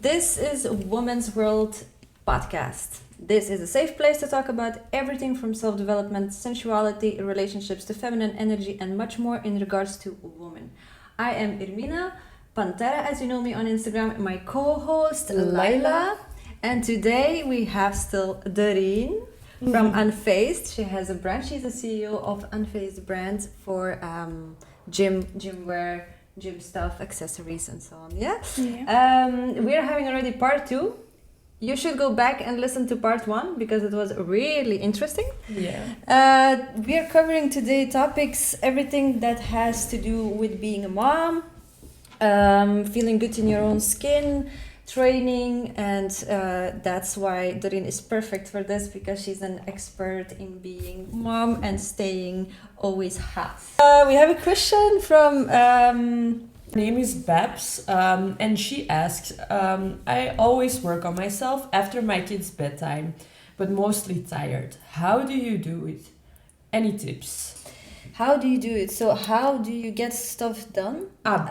This is Women's World podcast. This is a safe place to talk about everything from self-development, sensuality, relationships to feminine energy and much more in regards to women. I am Irmina, Pantera as you know me on Instagram, my co-host Laila. And today we have still Doreen from Unfazed. She has a brand. She's the CEO of Unfazed brand for gym wear, gym stuff, accessories and so on. We are having already part 2. You should go back and listen to part 1 because it was really interesting. We are covering today topics, everything that has to do with being a mom, feeling good in your own skin, training, and that's why Doreen is perfect for this because she's an expert in being mom and staying always hot. We have a question from Her name is Babs, and she asks, I always work on myself after my kids' bedtime, but mostly tired. How do you do it? Any tips? How do you do it? So how do you get stuff done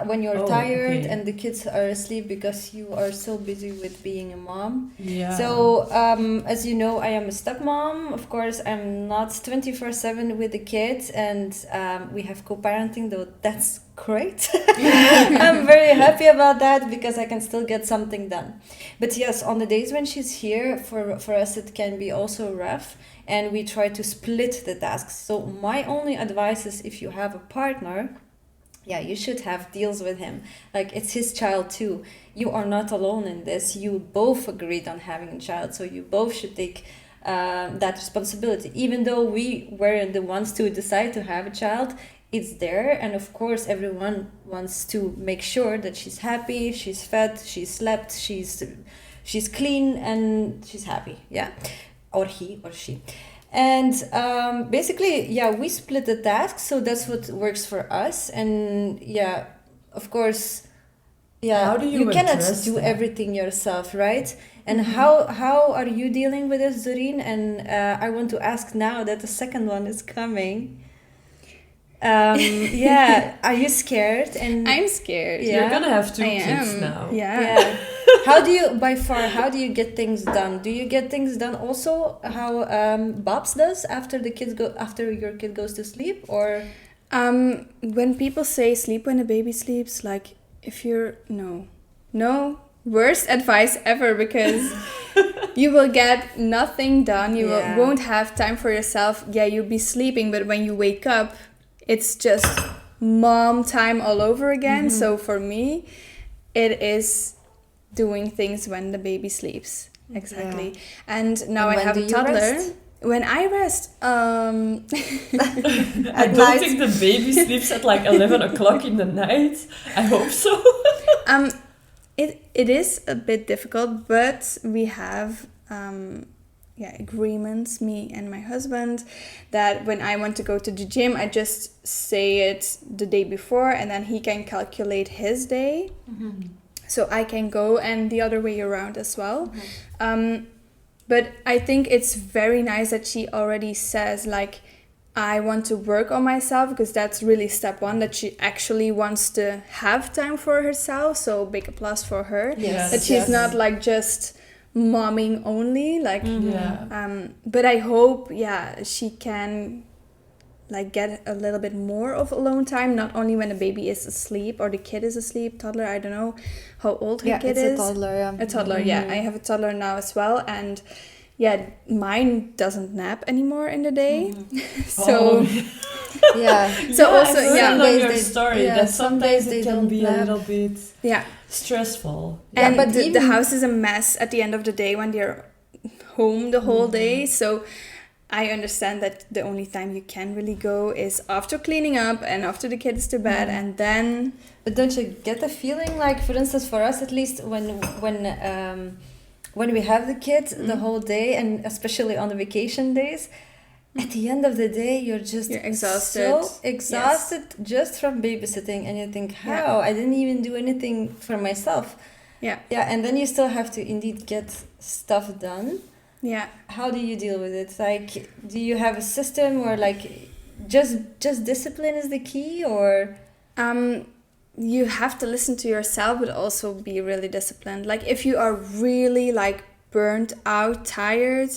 when you're tired and the kids are asleep because you are so busy with being a mom? So as you know, I am a stepmom. Of course, I'm not 24/7 with the kids, and we have co-parenting, though that's great. I'm very happy about that because I can still get something done. But yes, on the days when she's here, for us it can be also rough. And we try to split the tasks. So my only advice is if you have a partner, you should have deals with him. Like, it's his child too. You are not alone in this. You both agreed on having a child. So you both should take that responsibility. Even though we weren't the ones to decide to have a child, it's there. And of course, everyone wants to make sure that she's happy, she's fed, she's slept, she's clean, and she's happy. Yeah. Or he or she. And basically, we split the tasks, so that's what works for us. And of course, how do you cannot do everything yourself, right? And how are you dealing with this, Doreen? And I want to ask now that the second one is coming. Are you scared? And I'm scared. You're gonna have 2 kids now. How do you get things done? Do you get things done also how Babs does after your kid goes to sleep? Or when people say sleep when the baby sleeps, like, if you're no worst advice ever, because you will get nothing done. You won't have time for yourself. You'll be sleeping, but when you wake up, it's just mom time all over again. So for me, it is doing things when the baby sleeps. Exactly. And now I have a toddler. When I rest, I don't think the baby sleeps at like 11 o'clock in the night. I hope so. It is a bit difficult, but we have agreements, me and my husband, that when I want to go to the gym, I just say it the day before, and then he can calculate his day. So I can go, and the other way around as well. But I think it's very nice that she already says, like, I want to work on myself, because that's really step 1, that she actually wants to have time for herself. So big applause for her. That she's not like just momming only. Like, but I hope, she can like get a little bit more of alone time, not only when the baby is asleep or the kid is asleep, toddler, I don't know how old her kid is. A toddler, A toddler, I have a toddler now as well, and mine doesn't nap anymore in the day. So also your story that some days it can be a little bit stressful. And but the house is a mess at the end of the day when they're home the whole day. So I understand that the only time you can really go is after cleaning up and after the kid is to bed, and then... But don't you get the feeling, like, for instance, for us at least, when we have the kids the whole day, and especially on the vacation days, at the end of the day, you're exhausted. So exhausted just from babysitting, and you think, how? I didn't even do anything for myself. And then you still have to indeed get stuff done. How do you deal with it? Like, do you have a system, or like just discipline is the key, or you have to listen to yourself, but also be really disciplined. Like if you are really like burnt out, tired,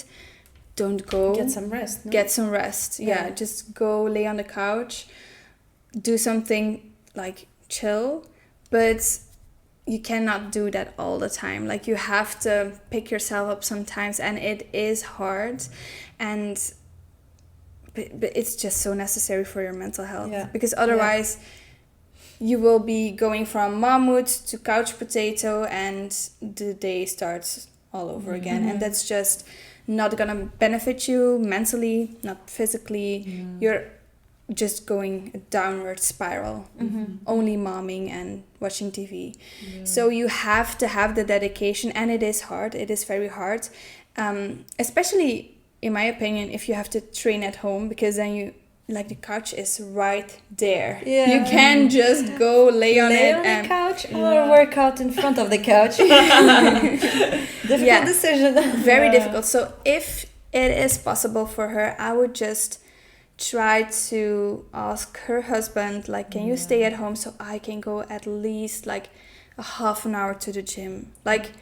don't go. Get some rest. No? Get some rest. Yeah, just go lay on the couch, do something like chill, but you cannot do that all the time. Like you have to pick yourself up sometimes, and it is hard, but it's just so necessary for your mental health, because otherwise you will be going from mom mood to couch potato, and the day starts all over again, and that's just not gonna benefit you mentally, not physically. You're just going a downward spiral, only momming and watching TV. So you have to have the dedication, and it is hard. It is very hard, especially in my opinion, if you have to train at home, because then you like the couch is right there. You can just go lay on the couch or work out in front of the couch. Difficult decision. Very difficult. So if it is possible for her, I would just try to ask her husband, like, can you stay at home so I can go at least like a half an hour to the gym? Like,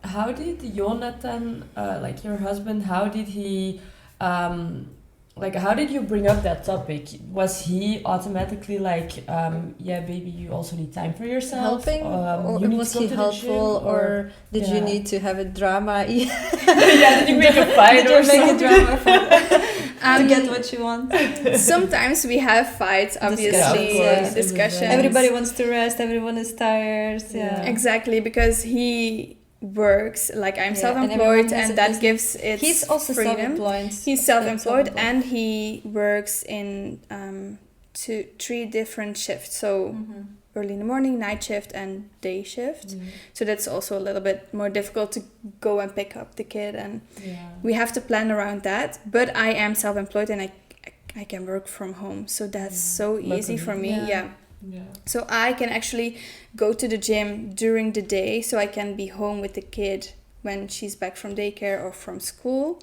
how did Jonathan, like your husband, how did he, how did you bring up that topic? Was he automatically like, yeah, baby, you also need time for yourself? Helping? Or was he helpful? Or did you need to have a drama? Did you make a fight or something? Did you make a drama to get what you want? Sometimes we have fights, obviously, discussions. Everybody wants to rest, everyone is tired. Exactly, because he works, like I'm self-employed, and that gives it he's also freedom. Self-employed. He's self-employed, and he works in 3 different shifts, so early in the morning, night shift, and day shift. So that's also a little bit more difficult to go and pick up the kid, and we have to plan around that. But I am self-employed, and I can work from home, so that's so easy for me. So I can actually go to the gym during the day, so I can be home with the kid when she's back from daycare or from school,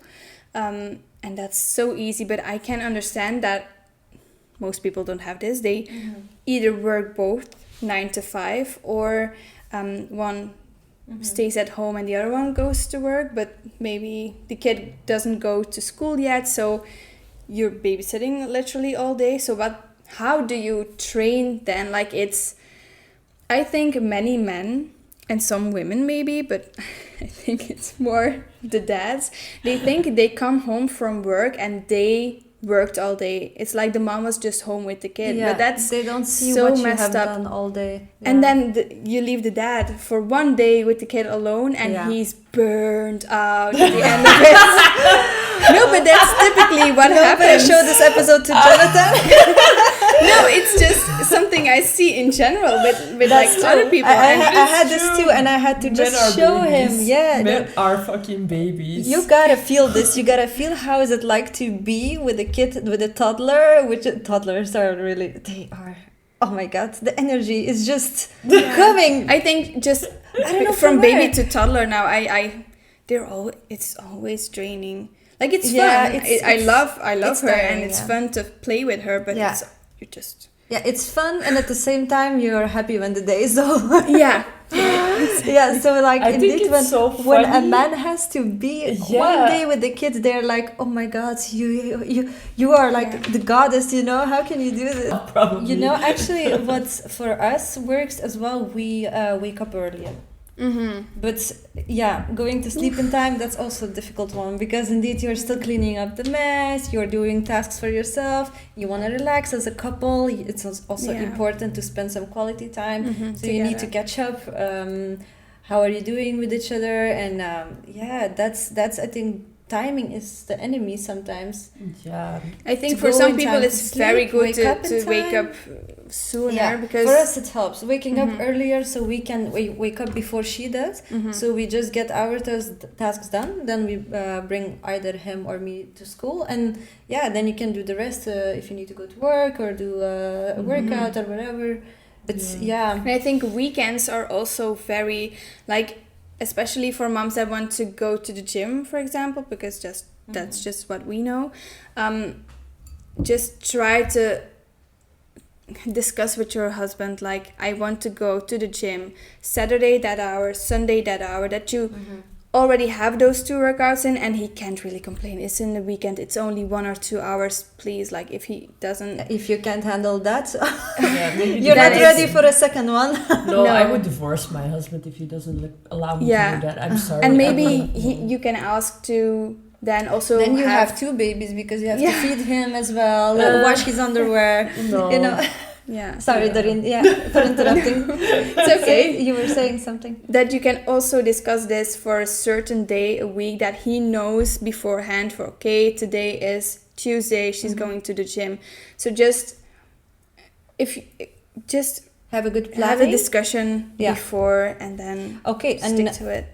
and that's so easy. But I can understand that most people don't have this. They either work both 9 to 5, or one stays at home and the other one goes to work, but maybe the kid doesn't go to school yet, so you're babysitting literally all day. So how do you train then? Like, I think many men and some women maybe, but I think it's more the dads, they think they come home from work and they worked all day. It's like the mom was just home with the kid, but that's they don't see so what you messed have up. done all day. And then you leave the dad for one day with the kid alone, and he's burned out at the end of it. No, but that's typically what happens. Show this episode to Jonathan. No, it's just something I see in general with like other people. I had this too, and I had to just show him. Men are fucking babies. You gotta feel this. You gotta feel how is it like to be with a kid, with a toddler. Which toddlers are really, they are. Oh my god, the energy is just coming. I think just from baby to toddler now. It's always draining. Like, it's fun. I love her, and it's fun to play with her, but it's fun, and at the same time you're happy when the day is over. So like, I indeed, when a man has to be one day with the kids, they're like, oh my god, you are like the goddess, how can you do this? Probably. Actually what for us works as well, we wake up earlier. But going to sleep in time, that's also a difficult one, because indeed you're still cleaning up the mess, you're doing tasks for yourself, you want to relax as a couple. It's also important to spend some quality time, so you need to catch up. How are you doing with each other? And that's I think timing is the enemy sometimes. I think for some people it's very good to wake up sooner, because for us it helps waking up earlier, so we can wake up before she does. So we just get our tasks done, then we bring either him or me to school, and then you can do the rest if you need to go to work or do a workout or whatever. But And I think weekends are also very, like, especially for moms that want to go to the gym, for example, because that's just what we know. Just try to discuss with your husband, like, I want to go to the gym Saturday that hour, Sunday that hour, that you already have those 2 workouts in, and he can't really complain. It's in the weekend, it's only 1 or 2 hours, please. Like, if he doesn't, if you can't handle that, maybe you're not is- ready for a second one. No, No. I would divorce my husband if he doesn't allow me to do that. I'm sorry. and I maybe wouldn't. you can ask to then also Then you have 2 babies because you have to Yeah. feed him as well, wash his underwear. No. You know. yeah. Sorry, Doreen. Yeah, for interrupting. It's okay. You were saying something. That you can also discuss this for a certain day a week that he knows beforehand, for okay, today is Tuesday, she's going to the gym. So just Have a good have planning. a discussion Yeah. before, and then Okay, stick and to it.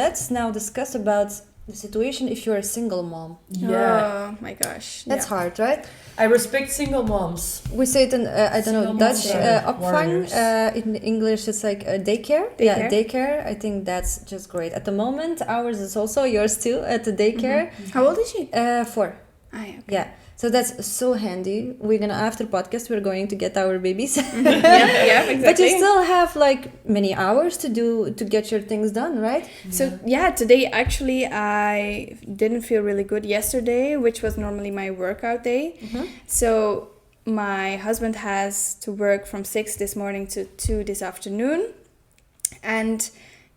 let's now discuss about the situation if you're a single mom. Yeah. Oh my gosh. That's yeah. hard, right? I respect single moms. We say it in, I don't know, Single Dutch, moms are opvang. warriors. In English, it's like daycare. Yeah, daycare. I think that's just great. At the moment, ours is also yours too at the daycare. How old is she? 4. Ah, yeah. Yeah. So that's so handy. We're gonna, after podcast, we're going to get our babies. yeah, exactly. But you still have like many hours to get your things done, right? So yeah, today actually I didn't feel really good yesterday, which was normally my workout day. So my husband has to work from 6 this morning to 2 this afternoon, and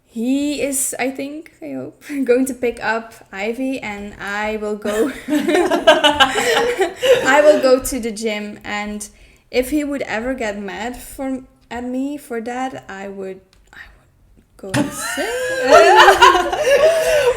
he is, I think, I hope, going to pick up Ivy, and I will go. I will go to the gym, and if he would ever get mad at me for that, I would go insane.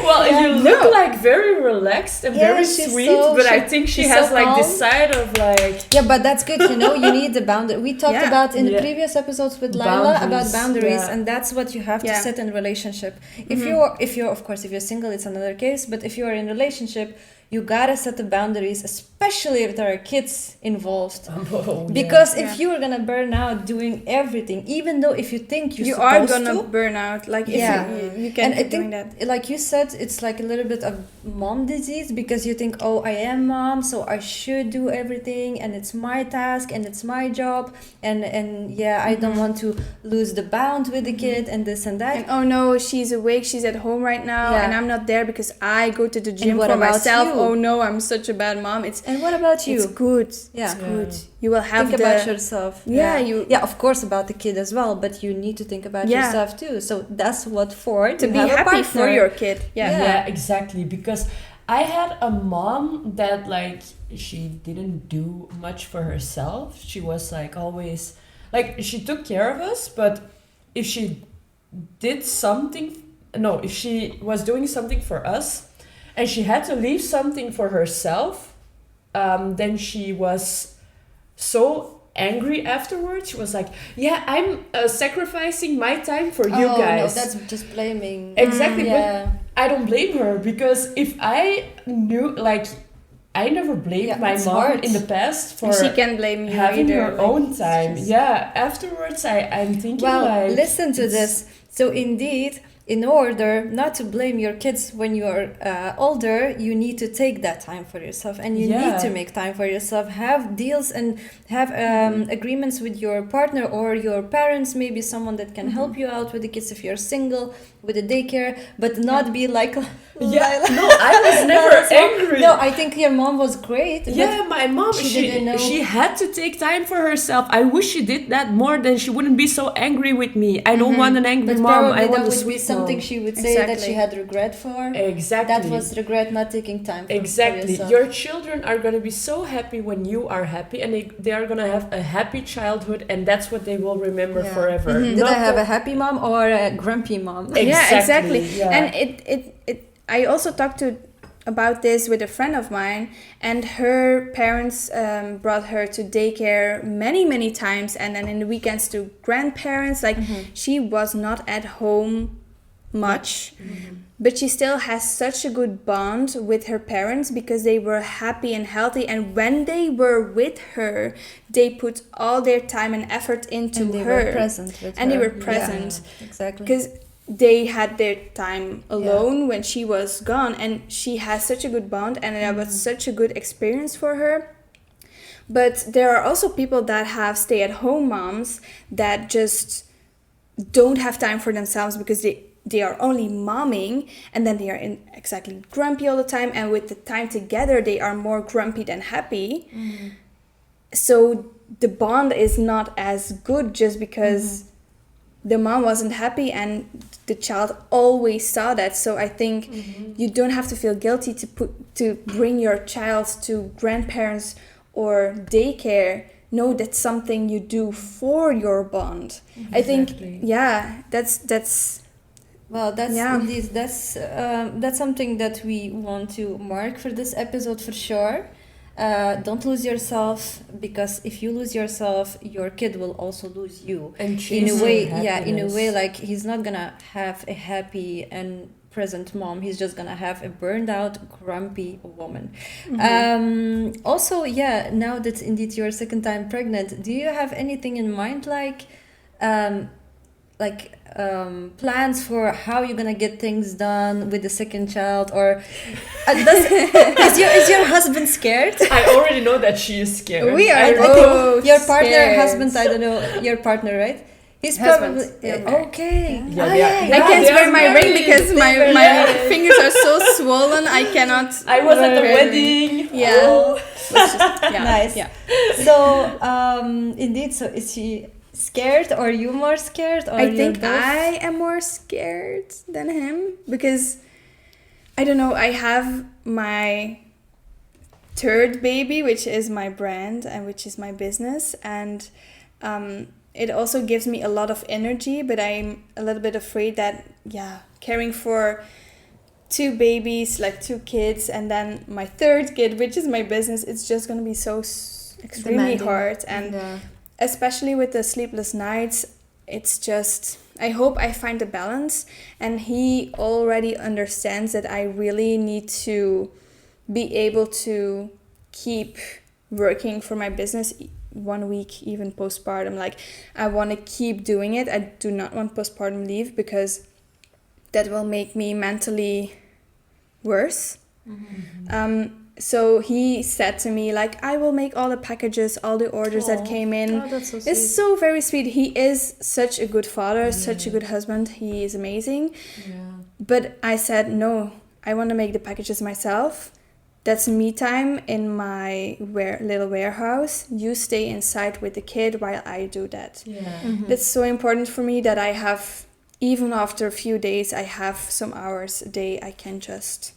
Well, Yeah, you look no. like very relaxed and Yeah, very she's sweet, so- but I she- think she she's has so like this calm. side of like Yeah, but that's good. You know, you need the boundary. We talked Yeah. about in the Yeah. previous episodes with Laila about Boundaries, boundaries, yeah. and that's what you have to Yeah. set in relationship. If Mhm. you're of course, if you're single, it's another case. But if you are in relationship, you gotta set the boundaries, especially if there are kids involved. Oh, Because Yeah. if you are gonna burn out doing everything, even though if you think you're You are supposed gonna to, burn out. Like, if Yeah. you can and I keep doing think, that. like you said, it's like a little bit of mom disease because you think, oh, I am mom, so I should do everything, and it's my task, and it's my job, and yeah, I don't want to lose the bound with the kid, and this and that. And oh no, she's awake, she's at home right now, Yeah. and I'm not there because I go to the gym what for about myself. you? Oh no, I'm such a bad mom. It's And what about you? good. Yeah. It's Yeah. good. You will have Think about yourself. Yeah, you- Yeah, of course about the kid as well, but you need to think about Yeah. yourself too. So that's what for to be have a happy for partner. your kid. Yeah. Yeah, exactly. Because I had a mom that like she didn't do much for herself. She was like always like she took care of us, but if she did something, no, if she was doing something for us and she had to leave something for herself, then she was so angry afterwards. She was like, yeah, I'm sacrificing my time for you Oh, guys. no, that's just blaming. Exactly, Yeah. I don't blame her because if I knew, like, I never blamed Yeah, my it's mom hard. in the past for And she can blame you having either. her like, own it's time. just- Yeah, afterwards I'm thinking Well, like... listen to it's- this. So indeed, in order not to blame your kids when you are older, you need to take that time for yourself, and you Yeah. need to make time for yourself. Have deals and have agreements with your partner or your parents, maybe someone that can help you out with the kids if you're single, with the daycare, but not be like. Yeah, Lila. no, I was never Lila's mom. angry. No, I think your mom was great. but Yeah, my mom, she didn't know. she had to take time for herself. I wish she did that more, then she wouldn't be so angry with me. I don't want an angry But mom, probably I want that a would be sweet something mom. she would say that she Exactly. had regret for. Exactly. That was regret not taking time for Exactly. yourself. Your children are going to be so happy when you are happy, and they are going to have a happy childhood, and that's what they will remember Yeah. forever. Mhm. Did I Not have the- a happy mom or a grumpy mom? Yeah, exactly. Yeah. And it I also talked about this with a friend of mine, and her parents brought her to daycare many times, and then in the weekends to grandparents. Like, she was not at home much, but she still has such a good bond with her parents because they were happy and healthy, and when they were with her, they put all their time and effort into And they her, were present with and her. they were present. Yeah, exactly. Because they had their time alone when she was gone, and she has such a good bond, and that was such a good experience for her. But there are also people that have stay-at-home moms that just don't have time for themselves because they are only momming, and then they are exactly grumpy all the time, and with the time together they are more grumpy than happy. So the bond is not as good just because the mom wasn't happy and the child always saw that. So I think you don't have to feel guilty to bring your child to grandparents or daycare. No, that's something you do for your bond. I think, that's well, indeed, that's something that we want to mark for this episode for sure. Don't lose yourself, because if you lose yourself, your kid will also lose you. And in a way, like he's not gonna have a happy and present mom. He's just gonna have a burned out, grumpy woman. Also, now that indeed you're second time pregnant, do you have anything in mind, like plans for how you're gonna get things done with the second child, or is your husband scared? I already know that she is scared. We are I think your partner, scared. husband, I don't know, your partner, right? He's probably okay. I can't wear my ring because my fingers are so swollen. I cannot. I was at the wedding. Yeah. Nice. Yeah. So indeed, so is she scared, or you more scared, or I think both? I am more scared than him because I don't know, I have my third baby, which is my brand and which is my business, and it also gives me a lot of energy, but I'm a little bit afraid that caring for two babies, like two kids, and then my third kid, which is my business, it's just going to be so extremely hard. And especially with the sleepless nights, it's just, I hope I find a balance, and he already understands that I really need to be able to keep working for my business 1 week, even postpartum. Like, I want to keep doing it. I do not want postpartum leave because that will make me mentally worse. So he said to me, like, I will make all the packages, all the orders that came in. Oh, that's so sweet. It's so very sweet. He is such a good father, such a good husband. He is amazing. But I said, no, I want to make the packages myself. That's me time in my little warehouse. You stay inside with the kid while I do that. That's so important for me that I have, even after a few days, I have some hours a day I can just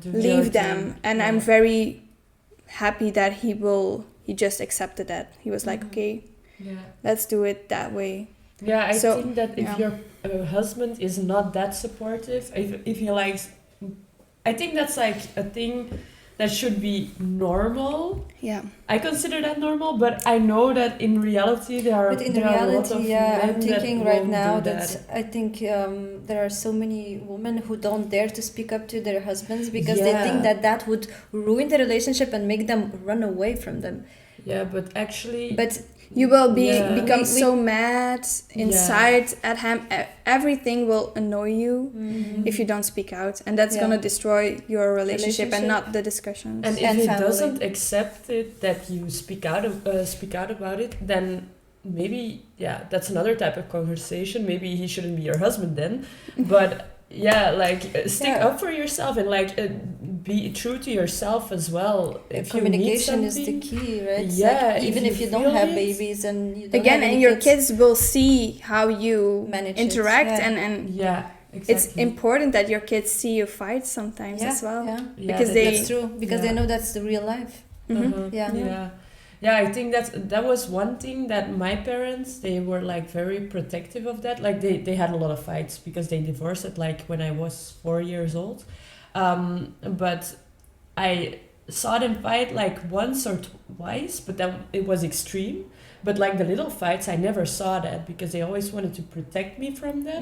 leave them. And I'm very happy that he just accepted that. He was like, okay, let's do it that way. Yeah, I think that if your husband is not that supportive, if he likes, I think that's like a thing that should be normal. Yeah. I consider that normal, but I know that in reality there are a lot of men I'm thinking right now that I think there are so many women who don't dare to speak up to their husbands because they think that would ruin the relationship and make them run away from them. Yeah, but actually... But you will become so mad inside at him. Everything will annoy you if you don't speak out. And that's going to destroy your relationship and not the discussions. And if he doesn't accept it, that you speak out about it, then maybe, that's another type of conversation. Maybe he shouldn't be your husband then. But... stick up for yourself and be true to yourself as well. If communication is the key, right? Yeah, even if you don't have babies and you don't again, have and your kids will see how you interact and exactly. It's important that your kids see you fight sometimes as well. Because that's true. Because they know that's the real life. Yeah, I think that was one thing that my parents, they were like very protective of that. Like they had a lot of fights because they divorced at like when I was 4 years old. But I saw them fight like once or twice, but then it was extreme. But like the little fights, I never saw that because they always wanted to protect me from that.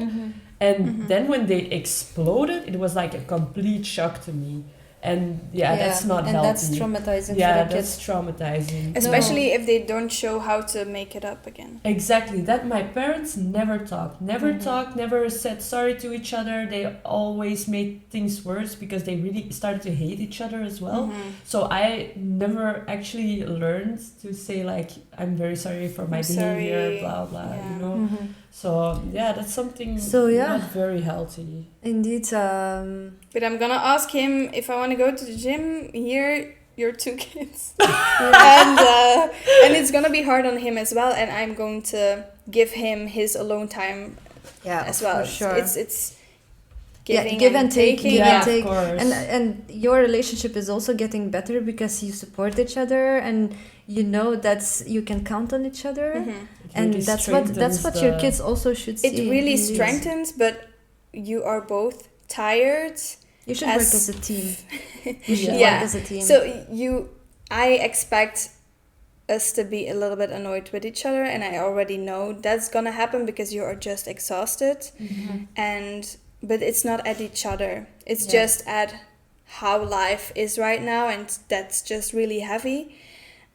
And then when they exploded, it was like a complete shock to me. And that's not and healthy. that's traumatizing for the that's kids. traumatizing. Especially if they don't show how to make it up again. Exactly. That my parents never talked. Never said sorry to each other. They always made things worse because they really started to hate each other as well. So I never actually learned to say like, I'm very sorry for my behavior, blah blah, you know. So that's something not very healthy. Indeed. But I'm gonna ask him if I want to go to the gym. Here, your 2 kids, and it's gonna be hard on him as well. And I'm going to give him his alone time, as well. For sure. It's giving give and taking, of course. and your relationship is also getting better because you support each other and you know you can count on each other, and really that's what your kids also should see. It really strengthens, but you are both tired. You should work as a team. You should work as a team. So I expect us to be a little bit annoyed with each other, and I already know that's gonna happen because you are just exhausted, but it's not at each other. It's just at how life is right now, and that's just really heavy.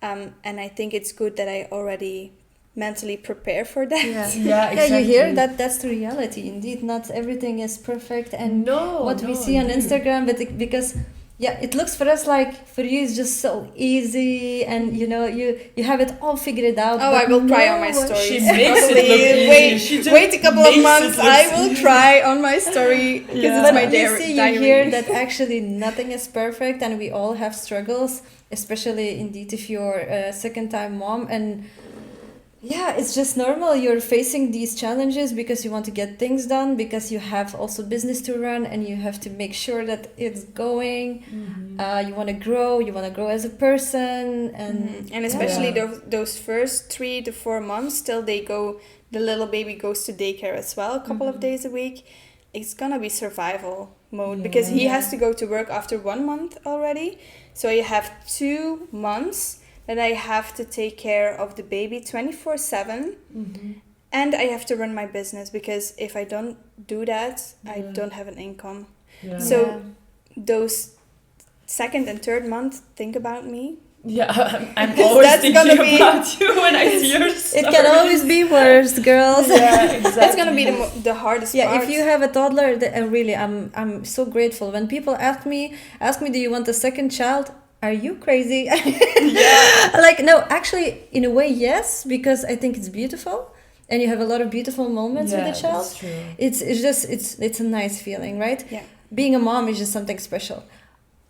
And I think it's good that I already mentally prepare for that. Exactly. You hear that that's the reality. Indeed, not everything is perfect, and we see on Instagram, but because it looks for us like for you it's just so easy, and you know you have it all figured out. I will cry on my story. She makes it look easy. Wait a couple of months. I will cry on my story because it's my diary. You hear that actually nothing is perfect, and we all have struggles, especially indeed if you're a second-time mom. And it's just normal. You're facing these challenges because you want to get things done, because you have also business to run, and you have to make sure that it's going. You want to grow as a person, and especially those first 3 to 4 months till the little baby goes to daycare as well, a couple of days a week. It's gonna be survival mode because he has to go to work after 1 month already. So you have 2 months that I have to take care of the baby 24/7, and I have to run my business because if I don't do that, I don't have an income. So those 2nd and 3rd month, think about me. I'm always thinking about you when I see your story. It can always be worse, girls. Exactly. That's gonna be the hardest part. If you have a toddler, really, I'm so grateful when people ask me, do you want a second child? Are you crazy? Like, no, actually, in a way, yes, because I think it's beautiful, and you have a lot of beautiful moments with a child. That's true. It's a nice feeling, right? Yeah. Being a mom is just something special.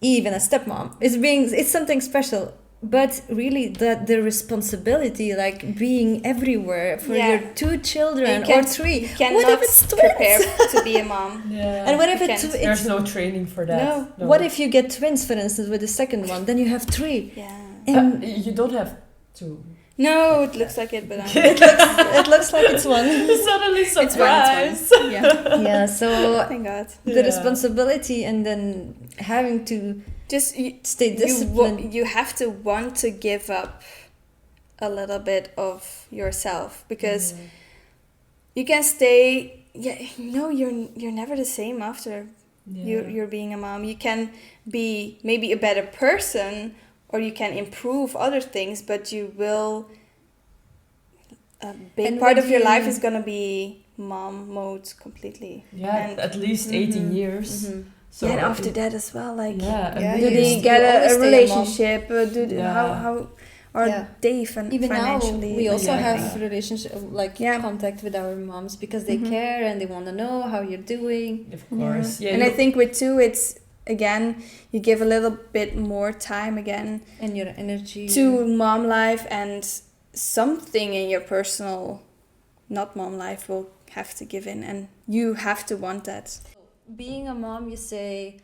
Even a stepmom it's something special. But really, the responsibility, like being everywhere for your 2 children or 3. What if it's twins? Prepare to be a mom. And what if there's no training for that? No. What if you get twins, for instance, with the second one? Then you have 3. Yeah. You don't have 2. No, it looks like it, but it looks like it's 1. Suddenly surprise. So thank God. The responsibility, and then having to just stay disciplined. You have to want to give up a little bit of yourself, because you can stay. You're never the same after you're being a mom. You can be maybe a better person, or you can improve other things, but you will. A big part of your life is gonna be mom mode completely. And at least 18 years. So and after that as well, like do they get a relationship? How are they even financially? Now, we also have relationship, contact with our moms, because they care and they want to know how you're doing. Of course, And I think with 2, it's again you give a little bit more time again and your energy to mom life, and something in your personal, not mom life, will have to give in, and you have to want that. Being a mom, you say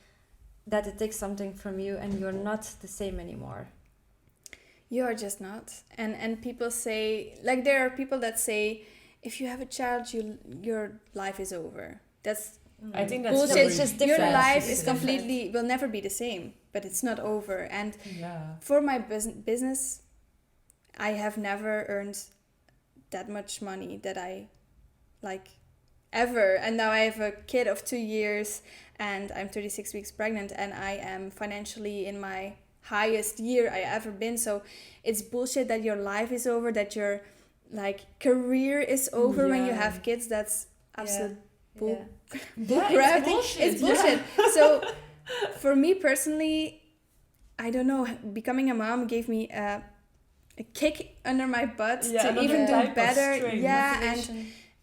that it takes something from you, and you're not the same anymore. You are just not. And people say, like, there are people that say, if you have a child, your life is over. That's I think that's bullshit. It's just different. Your life It's is completely will never be the same, but it's not over. And for my business, I have never earned that much money that I like ever. And now I have a kid of 2 years and I'm 36 weeks pregnant and I am financially in my highest year I ever been. So it's bullshit that your life is over, that your like career is over when you have kids. That's absolute bull crap. It's bullshit. So for me personally, I don't know, becoming a mom gave me a kick under my butt to even do better.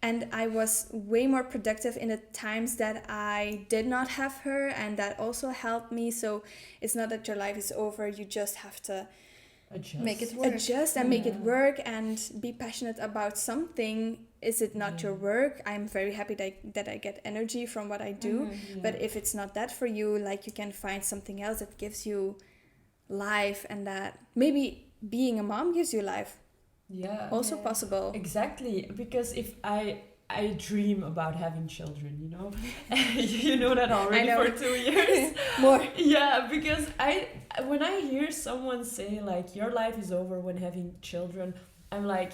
And I was way more productive in the times that I did not have her, and that also helped me. So it's not that your life is over, you just have to make it work. Adjust and make it work and be passionate about something. Is it not your work? I'm very happy that I get energy from what I do. But if it's not that for you, like, you can find something else that gives you life, and that maybe being a mom gives you life. Also possible. Exactly, because if I dream about having children, you know. You know that already for 2 years. More. Yeah, because when I hear someone say like your life is over when having children, I'm like,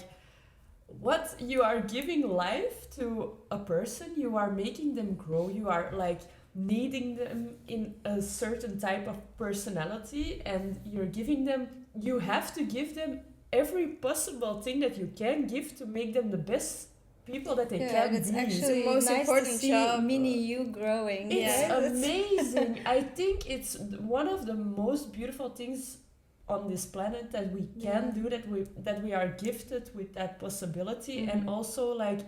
what? You are giving life to a person, you are making them grow, you are like needing them in a certain type of personality, and you have to give them every possible thing that you can give to make them the best people that they can it's be. actually the most nice important to see job. mini you growing. It's amazing. I think it's one of the most beautiful things on this planet that we can do, that we are gifted with that possibility. And also, like,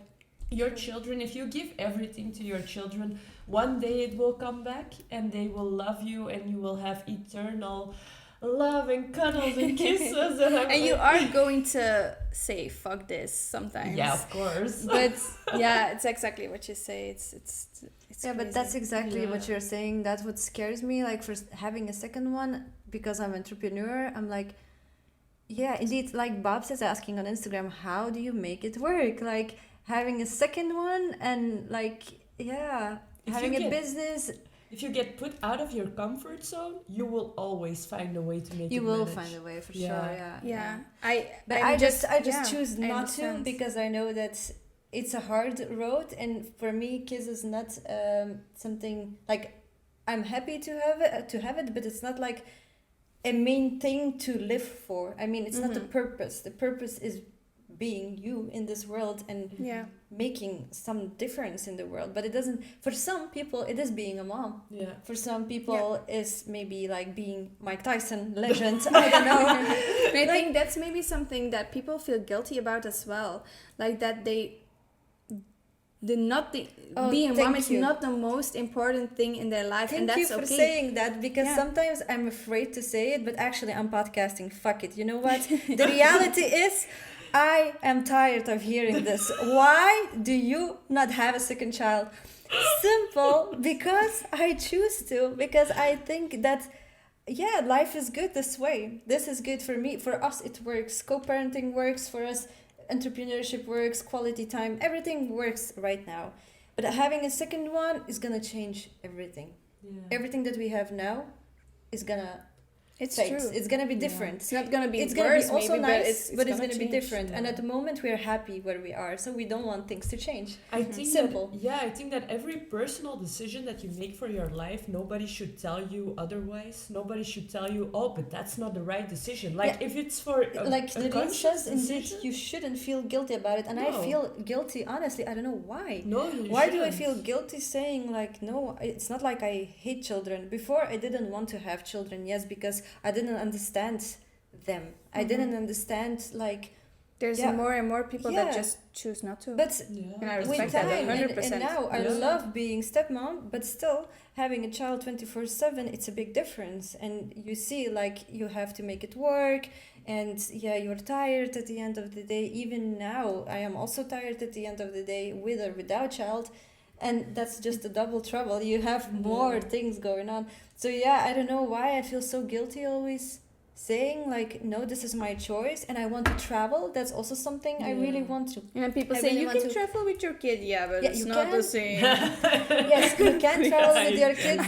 your children, if you give everything to your children, one day it will come back and they will love you, and you will have eternal love and cuddles and kisses. And you are going to say fuck this sometimes. Yeah, of course. But it's exactly what you say. It's yeah, crazy. but that's exactly what you're saying. That's what scares me. Like, for having a second one, because I'm an entrepreneur, I'm like, yeah, indeed, like Bob says, asking on Instagram, how do you make it work? Like, having a second one, and like, having a business. If you get put out of your comfort zone, you will always find a way to make it. You will manage. find a way, for sure. I just choose not to, because I know that it's a hard road, and for me, kids is not something like, I'm happy to have it, but it's not like a main thing to live for. I mean, it's not the purpose. The purpose is being you in this world and making some difference in the world. But it doesn't, for some people it is being a mom. For some people is maybe like being Mike Tyson legend. I don't know. I think that's maybe something that people feel guilty about as well, like that being a mom is not the most important thing in their life. And that's Thank you for saying that, because sometimes I'm afraid to say it, but actually I'm podcasting, fuck it. You know what? The reality is, I am tired of hearing this. Why do you not have a second child? Simple, because I choose to. Because I think that, life is good this way. This is good for me. For us, it works. Co-parenting works for us. Entrepreneurship works. Quality time. Everything works right now. But having a second one is going to change everything. Everything that we have now is going to... It's going to be different. It's not going to be it's worse, going to be also maybe, nice, but it's going to be different. And at the moment, we're happy where we are, so we don't want things to change. I think simple. I think that every personal decision that you make for your life, nobody should tell you otherwise. Nobody should tell you, oh, but that's not the right decision. Like, if it's for the conscious decision, you shouldn't feel guilty about it. And I feel guilty, honestly. I don't know why. No, why do I feel guilty saying, like, no, it's not like I hate children. Before, I didn't want to have children, because I didn't understand them. I didn't understand, like, there's more and more people that just choose not to. But and I respect with time, that 100%. and now I love being stepmom, but still having a child 24/7, it's a big difference. And you see, like, you have to make it work, and you're tired at the end of the day. Even now, I am also tired at the end of the day, with or without child. And that's just a double trouble. You have more things going on. So I don't know why I feel so guilty always saying like, no, this is my choice and I want to travel. That's also something I really want to. And people I say really you want can to travel with your kid, but it's you not can. the same. Yes, you can travel with your kids.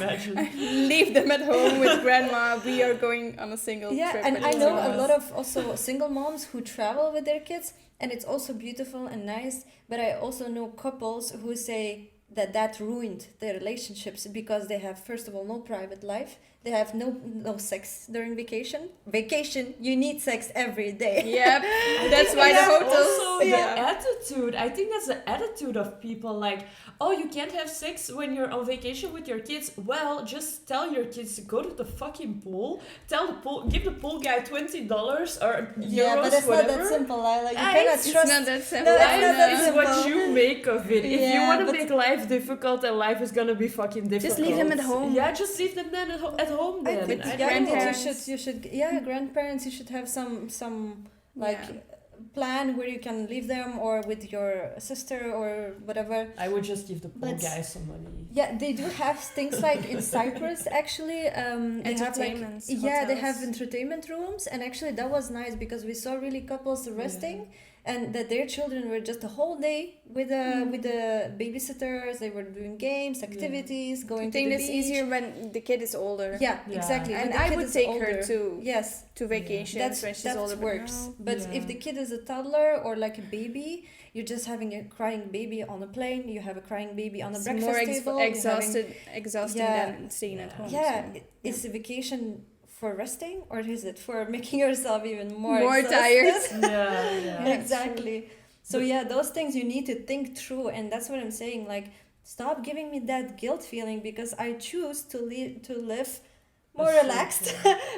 Leave them at home with grandma. We are going on a single trip. And with I the know grandmas. a lot of also single moms who travel with their kids, and it's also beautiful and nice. But I also know couples who say that ruined their relationships because they have, first of all, no private life. They have no sex during vacation. Vacation, you need sex every day. Yep, that's why the hotels. Also, the attitude. I think that's the attitude of people. Like, oh, you can't have sex when you're on vacation with your kids. Well, just tell your kids to go to the fucking pool. Give the pool guy $20 or euros, but it's whatever. not that simple. You cannot It's trust. not that simple. No, it's not that It's simple. what you make of it. If you want to but- make life difficult, and life is gonna be fucking difficult. Just leave them at home. Yeah, just leave them then at home. Then. With I don't grandparents. You should grandparents. You should have some plan where you can leave them, or with your sister or whatever. I would just give the pool guy some money. Yeah, they do have things like in Cyprus actually. They have Entertainments, they hotels. have entertainment rooms, and actually that was nice because we saw really couples resting, and that their children were just a whole day with the babysitters. They were doing games, activities, going I think to the it's beach. easier when the kid is older. Yeah, exactly. And When the I kid would is take older. her to Yes, to vacations when she's older. works. But But if the kid is a toddler or like a baby, you're just having a crying baby on a plane. You have a crying baby on a it's breakfast more table. you're exhausting Yeah. than staying at home. Yeah, so. is the vacation for resting, or is it for making yourself even more exhausted? tired. Yeah. Exactly. So those things you need to think through, and that's what I'm saying. Like, stop giving me that guilt feeling because I choose to live more relaxed.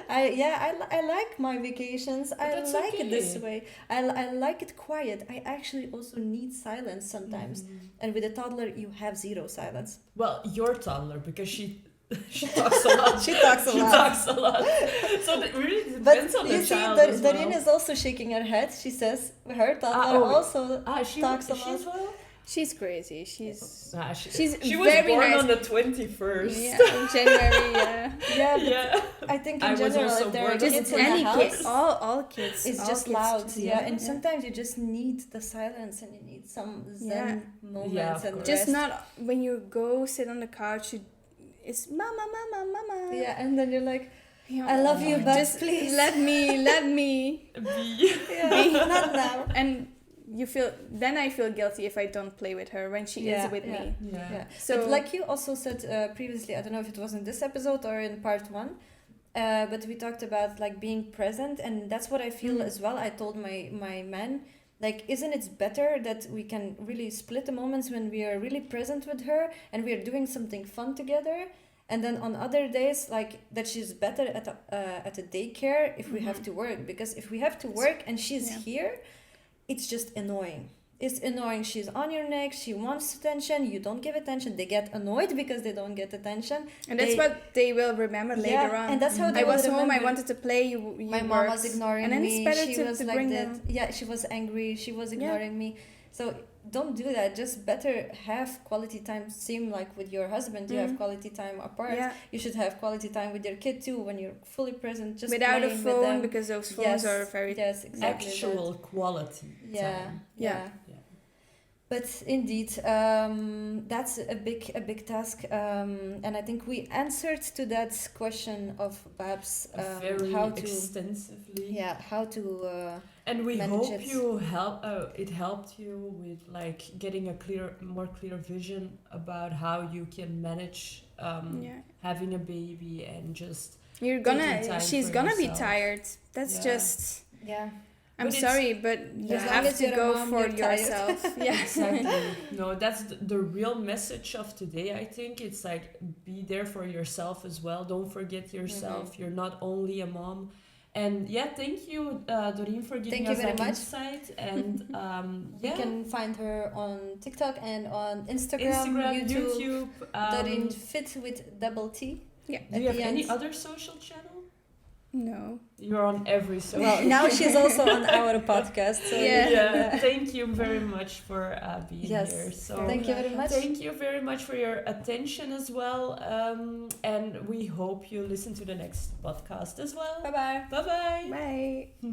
I like my vacations. I that's like okay. it this way. I like it quiet. I actually also need silence sometimes. And with a toddler, you have zero silence. Well, your toddler, because she talks a lot. She talks a lot. So it really But depends on you the see, child as well. Doreen is also shaking her head. She says her toddler also talks a lot. She's well? She's crazy. She's she was very born nice. on the 21st. Yeah, in January. Yeah, but I think in I was general, also if there are born on kids the in the Any house, kid, all kids. it's all just kids loud. just- And sometimes you just need the silence and you need some zen moments Yeah, and of just rest. not when you go sit on the couch. It's mama. Yeah, and then you're like, Yeah. I love you, but just please let me. not now. And I feel guilty if I don't play with her when she is with me. Yeah. So, but like you also said previously, I don't know if it was in this episode or in part 1, but we talked about like being present, and that's what I feel as well. I told my man, like, isn't it better that we can really split the moments when we are really present with her and we are doing something fun together, and then on other days, like, that she's better at a daycare if we have to work, because if we have to work and she's here, it's just annoying. It's annoying. She's on your neck. She wants attention. You don't give attention. They get annoyed because they don't get attention. And that's what they will remember later on. And that's how they I was will home. I remember. wanted to play. You My mom was ignoring and then me. it's better She to, was to like bring that. them. Yeah, she was angry. She was ignoring me. So don't do that. Just better have quality time. Same like with your husband. You have quality time apart. Yeah. You should have quality time with your kid too when you're fully present. Just Without a playing with phone, them. because those phones are very exactly Actual quality time. yeah. But indeed, that's a big task, and I think we answered to that question of Babs very how to extensively. how to and we manage hope it. it helped you with like getting a more clear vision about how you can manage having a baby and just she's gonna be yourself. tired. That's just I'm But sorry, but you As long have as to you're a go mom, for you're tired. yourself. Yeah. Exactly. No, that's the real message of today. I think it's like be there for yourself as well. Don't forget yourself. You're not only a mom. And thank you, Doreen, for giving us that insight. And you can find her on TikTok and on Instagram YouTube. Doreen Fit with double T. Yeah. Do you have any other social channel? No. You're on every social. Well, now she's also on our podcast. So Thank you very much for being here. So thank you very much. Thank you very much for your attention as well. And we hope you listen to the next podcast as well. Bye-bye. Bye-bye. Bye.